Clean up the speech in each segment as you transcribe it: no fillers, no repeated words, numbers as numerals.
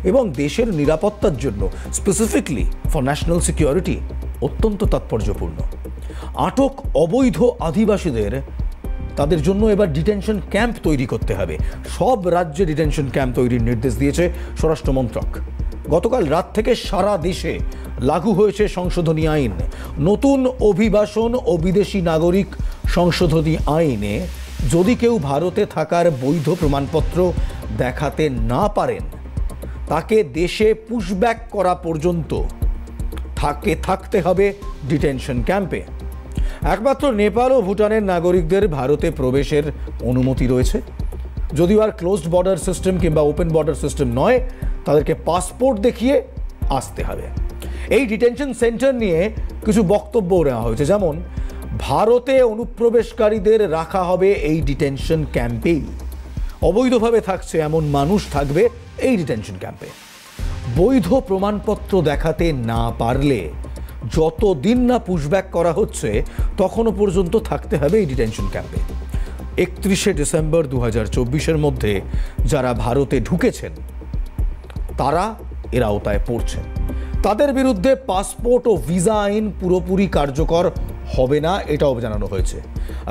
এবং দেশের নিরাপত্তার জন্য স্পেসিফিকলি ফর ন্যাশনাল সিকিউরিটি অত্যন্ত তাৎপর্যপূর্ণ। আটক অবৈধ আদিবাসীদের তাদের জন্য এবার ডিটেনশন ক্যাম্প তৈরি করতে হবে। সব রাজ্যে ডিটেনশন ক্যাম্প তৈরির নির্দেশ দিয়েছে স্বরাষ্ট্র মন্ত্রক। গতকাল রাত থেকে সারা দেশে লাগু হয়েছে সংশোধনী আইন। নতুন অভিবাসন ও বিদেশি নাগরিক সংশোধনী আইনে যদি কেউ ভারতে থাকার বৈধ প্রমাণপত্র দেখাতে না পারেন, তাকে দেশে পুশব্যাক করা পর্যন্ত থাকতে হবে ডিটেনশন ক্যাম্পে। একমাত্র নেপাল ও ভুটানের নাগরিকদের ভারতে প্রবেশের অনুমতি রয়েছে। যদিও আর ক্লোজড বর্ডার সিস্টেম কিংবা ওপেন বর্ডার সিস্টেম নয়, তাদেরকে পাসপোর্ট দেখিয়ে আসতে হবে। এই ডিটেনশন সেন্টার নিয়ে কিছু বক্তব্য নেওয়া হয়েছে, যেমন ভারতে অনুপ্রবেশকারীদের রাখা হবে এই ডিটেনশন ক্যাম্পেই। অবৈধভাবে থাকছে এমন মানুষ থাকবে এই ডিটেনশন ক্যাম্পে। বৈধ প্রমাণপত্র দেখাতে না পারলে যতদিন না পুশব্যাক করা হচ্ছে তখনও পর্যন্ত থাকতে হবে এই ডিটেনশন ক্যাম্পে। 31শে ডিসেম্বর 2024-এর মধ্যে যারা ভারতে ঢুকেছেন তারা এর আওতায় পড়ছেন। তাদের বিরুদ্ধে পাসপোর্ট ও ভিসা আইন পুরোপুরি কার্যকর হবে না, এটাও জানানো হয়েছে।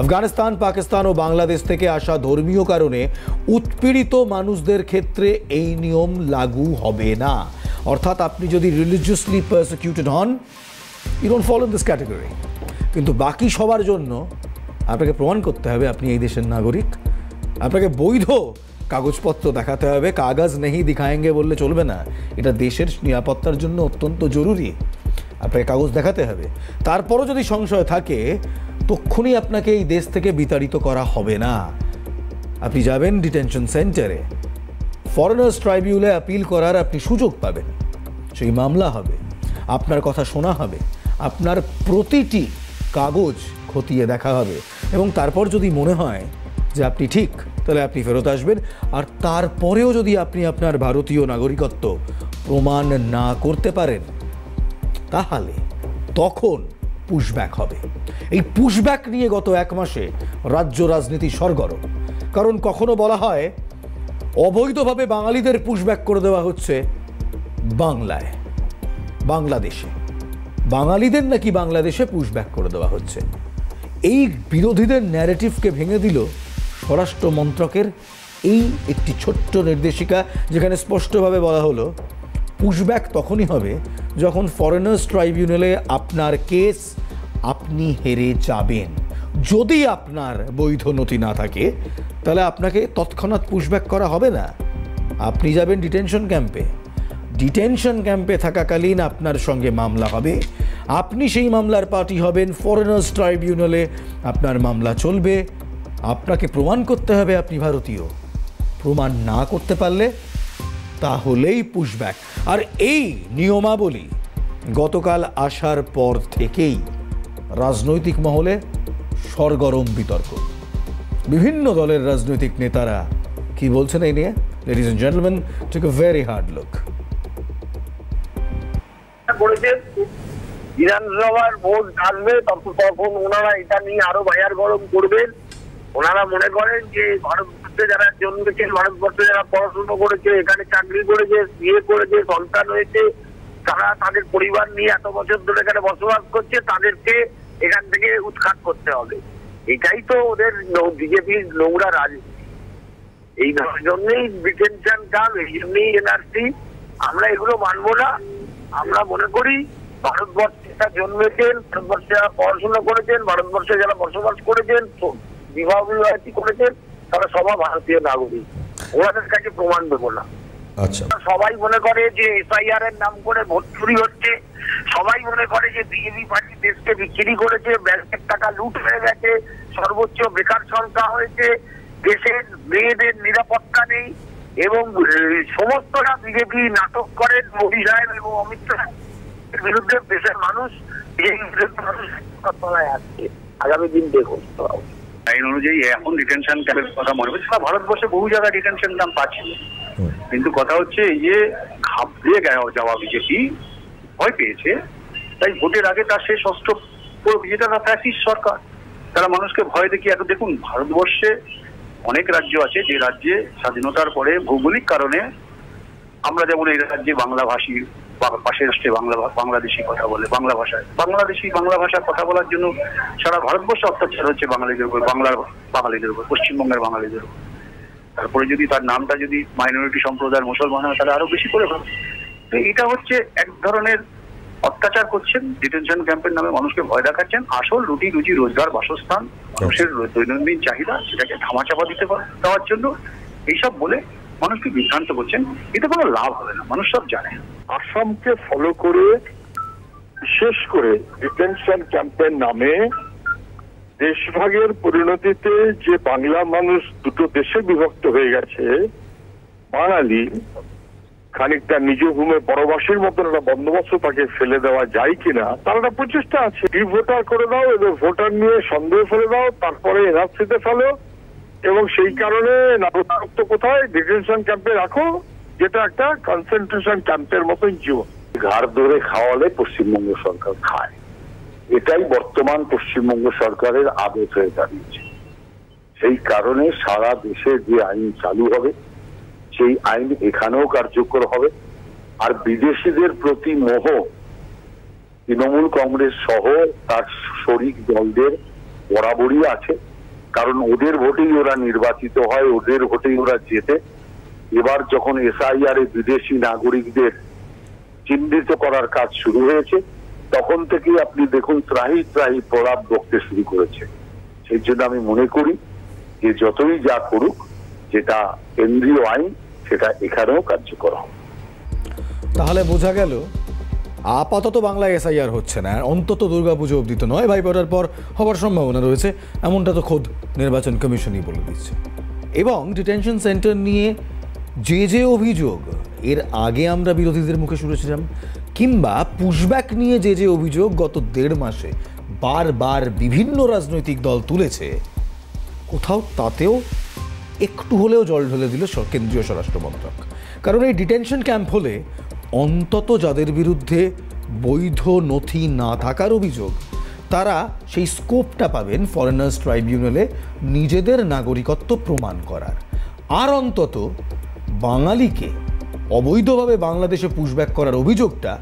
আফগানিস্তান, পাকিস্তান ও বাংলাদেশ থেকে আসা ধর্মীয় কারণে উৎপীড়িত মানুষদের ক্ষেত্রে এই নিয়ম লাগু হবে না। অর্থাৎ আপনি যদি রিলিজিয়াসলি পারসিকিউটেড হন, you don't follow in this category. কিন্তু বাকি সবার জন্য আপনাকে প্রমাণ করতে হবে আপনি এই দেশের নাগরিক। আপনাকে বৈধ কাগজপত্র দেখাতে হবে। কাগজ নেই দিখায়েঙ্গে বললে চলবে না, এটা দেশের নিরাপত্তার জন্য অত্যন্ত জরুরি। আপনাকে কাগজ দেখাতে হবে। তারপরও যদি সংশয় থাকে তখনই আপনাকে এই দেশ থেকে বিতাড়িত করা হবে না। আপনি যাবেন ডিটেনশন সেন্টারে, ফরেনার্স ট্রাইব্যুনালে আপিল করার আপনি সুযোগ পাবেন। সেই মামলা হবে, আপনার কথা শোনা হবে, আপনার প্রতিটি কাগজ খতিয়ে দেখা হবে এবং তারপর যদি মনে হয় যে আপনি ঠিক, তাহলে আপনি ফেরত আসবেন। আর তারপরেও যদি আপনি আপনার ভারতীয় নাগরিকত্ব প্রমাণ না করতে পারেন, তাহলে তখন পুশব্যাক হবে। এই পুশব্যাক নিয়ে গত 1 মাসে রাজ্য রাজনীতি সরগরম। কারণ কখনো বলা হয় অবৈধভাবে বাঙালিদের পুশব্যাক করে দেওয়া হচ্ছে বাংলায়, বাংলাদেশে। বাঙালিদের নাকি বাংলাদেশে পুশব্যাক করে দেওয়া হচ্ছে। এই বিরোধীদের ন্যারেটিভকে ভেঙে দিল স্বরাষ্ট্র মন্ত্রকের এই একটি ছোট্ট নির্দেশিকা, যেখানে স্পষ্টভাবে বলা হলো পুশব্যাক তখনই হবে যখন ফরেনার্স ট্রাইব্যুনালে আপনার কেস আপনি হেরে যাবেন। যদি আপনার বৈধ নথি না থাকে তাহলে আপনাকে তৎক্ষণাৎ পুশব্যাক করা হবে না। আপনি যাবেন ডিটেনশন ক্যাম্পে। ডিটেনশন ক্যাম্পে থাকাকালীন আপনার সঙ্গে মামলা হবে, আপনি সেই মামলার পার্টি হবেন। ফরেনার্স ট্রাইব্যুনালে আপনার মামলা চলবে। আপনাকে প্রমাণ করতে হবে আপনি ভারতীয়। প্রমাণ না করতে পারলে তাহলেই পুশব্যাক। আর এই নিয়মাবলী গতকাল আসার পর থেকেই রাজনৈতিক মহলে সরগরম বিতর্ক। বিভিন্ন দলের রাজনৈতিক নেতারা কি বলছেন এই নিয়ে, ladies and gentleman, take a very hard look. বিধানসভার ভোট আসবে, তখন ওনারা এটা নিয়ে আরো বাজার গরম করবেন। ওনারা মনে করেন যে ভারতবর্ষে যারা জন্মেছেন, ভারতবর্ষে যারা পড়াশোনা করেছে, এখানে চাকরি করেছে, বিয়ে করেছে, সন্তান হয়েছে, তারা তাদের পরিবার নিয়ে এত বছর ধরে এখানে বসবাস করছে, তাদেরকে এখান থেকে উৎখাত করতে হবে। এটাই তো ওদের বিজেপির নোংরা রাজনীতি। এই জন্যই ডিটেনশন ক্যাম্প, এই জন্যই এনআরসি। আমরা এগুলো মানবো না। আমরা মনে করি ভারতবর্ষে যারা জন্মেছেন, ভারতবর্ষে যারা পড়াশোনা করেছেন, ভারতবর্ষে যারা বসবাস করেছেন, বিবাহ বিবাহিত করেছেন, তারা সবাই ভারতীয় নাগরিক। ওনাদের কাছে প্রমাণ দেবো না। আচ্ছা, সবাই মনে করে যে এসআইআর এর নাম করে ভোট চুরি হচ্ছে। সবাই মনে করে যে বিজেপি পার্টি দেশকে বিক্রি করেছে, ব্যাংকের টাকা লুট হয়ে গেছে, সর্বোচ্চ বেকার সংখ্যা হয়েছে, দেশের মেয়েদের নিরাপত্তা নেই এবং সমস্তটা বিজেপি নাটক করেন। মোদী সাহেব এবং অমিত শাহের বিরুদ্ধে দেশের মানুষ আসছে। আগামী দিন দেখুন আইন অনুযায়ী এখন ডিটেনশন ক্যাম্পের কথা মনে হচ্ছে। সারা ভারতবর্ষে বহু জায়গায় ডিটেনশন ক্যাম্প আছে, কিন্তু কথা হচ্ছে এই যে ঘাবড়ে যাওয়া বিজেপি ভয় পেয়েছে, তাই ভোটের আগে তার শেষ অস্ত্র যেটা ফ্যাসিস্ট সরকার, তারা মানুষকে ভয় দেখিয়ে। এখন দেখুন, ভারতবর্ষে অনেক রাজ্য আছে যে রাজ্যে স্বাধীনতার পরে ভৌগোলিক কারণে আমরা যেমন এই রাজ্যে বাংলাভাষী, পাশের রাষ্ট্রে বাংলাদেশি কথা বলে, বাংলা ভাষায় বাংলা ভাষায় কথা বলার জন্য সারা ভারতবর্ষে অত্যাচার হচ্ছে বাঙালিদের উপর, বাঙালিদের উপর, পশ্চিমবঙ্গের বাঙালিদের উপর। তারপরে যদি তার নামটা যদি মাইনরিটি সম্প্রদায়ের মুসলমান হয় তাহলে আরো বেশি করে হবে। তো এটা হচ্ছে এক ধরনের অত্যাচার করছেন, ডিটেনশন ক্যাম্পের নামে মানুষকে ভয় দেখাচ্ছেন। আসল রুটি রুজি রোজগার, বাসস্থান, মানুষের দৈনন্দিন চাহিদা, সেটাকে ধামাচাপা দেওয়ার জন্য এইসব বলে মানুষকে বিভ্রান্ত করছেন। এতে কোনো লাভ হবে না, মানুষ সব জানে। আসামকে ফলো করে বিশেষ করে ডিটেনশন ক্যাম্পের নামে দেশভাগের পরিণতিতে যে বাংলা মানুষ দুটো দেশে বিভক্ত হয়ে গেছে, বাঙালি খানিকটা নিজ ভূমে পরবাসীর মতন একটা বন্দোবস্ত তাকে ফেলে দেওয়া যায় কিনা তার একটা প্রচেষ্টা আছে। ভোটার করে দাও, এদের ভোটার নিয়ে সন্দেহ ফেলে দাও, তারপরে এনআরসিতে ফেলো, এবং সেই কারণে নাগরিকত্ব কোথায় ডিটেনশন ক্যাম্পে রাখো, যেটা একটা কনসেন্ট্রেশন ক্যাম্পের মতন জীবন। ঘাড় ধরে খাওয়ালে পশ্চিমবঙ্গ সরকার খায়, এটাই বর্তমান পশ্চিমবঙ্গ সরকারের আদেশ হয়ে দাঁড়িয়েছে। সেই কারণে সারা দেশে যে আইন চালু হবে সেই আইন এখানেও কার্যকর হবে। আর বিদেশিদের প্রতি মোহ তৃণমূল কংগ্রেস সহ তার শরিক দলদের বরাবরই আছে, কারণ ওদের ভোটেই ওরা নির্বাচিত হয়, ওদের ভোটেই ওরা জেতে। এবার যখন এসআইআর এ বিদেশি নাগরিকদের চিহ্নিত করার কাজ শুরু হয়েছে তখন থেকে আপনি দেখুন ত্রাহি ত্রাহি প্রলাপ বকতে শুরু করেছে। সেই জন্য আমি মনে করি যে যতই যা করুক, যেটা কেন্দ্রীয় আইন সেটা এখানেও কার্যকর হবে। তাহলে বোঝা গেল আপাতত বাংলায় এসআইআর হচ্ছে না, অন্তত দুর্গাপুজো অবধি তো নয়, ভাইফোঁটার পর হওয়ার সম্ভাবনা রয়েছে, এমনটা তো খোদ নির্বাচন কমিশনই বলে দিচ্ছে। এবং ডিটেনশন সেন্টার নিয়ে যে অভিযোগ এর আগে আমরা বিরোধীদের মুখে শুনেছিলাম, কিংবা পুশব্যাক নিয়ে যে অভিযোগ গত 1.5 মাসে বারবার বিভিন্ন রাজনৈতিক দল তুলেছে, কোথাও তাতেও একটু হলেও জল ঢেলে দিল কেন্দ্রীয় স্বরাষ্ট্র মন্ত্রক। কারণ এই ডিটেনশন ক্যাম্প হলে অন্তত যাদের বিরুদ্ধে বৈধ নথি না থাকার অভিযোগ, তারা সেই স্কোপটা পাবেন ফরেনার্স ট্রাইব্যুনালে নিজেদের নাগরিকত্ব প্রমাণ করার। আর অন্তত বাঙালিকে অবৈধভাবে বাংলাদেশে পুশব্যাক করার অভিযোগটা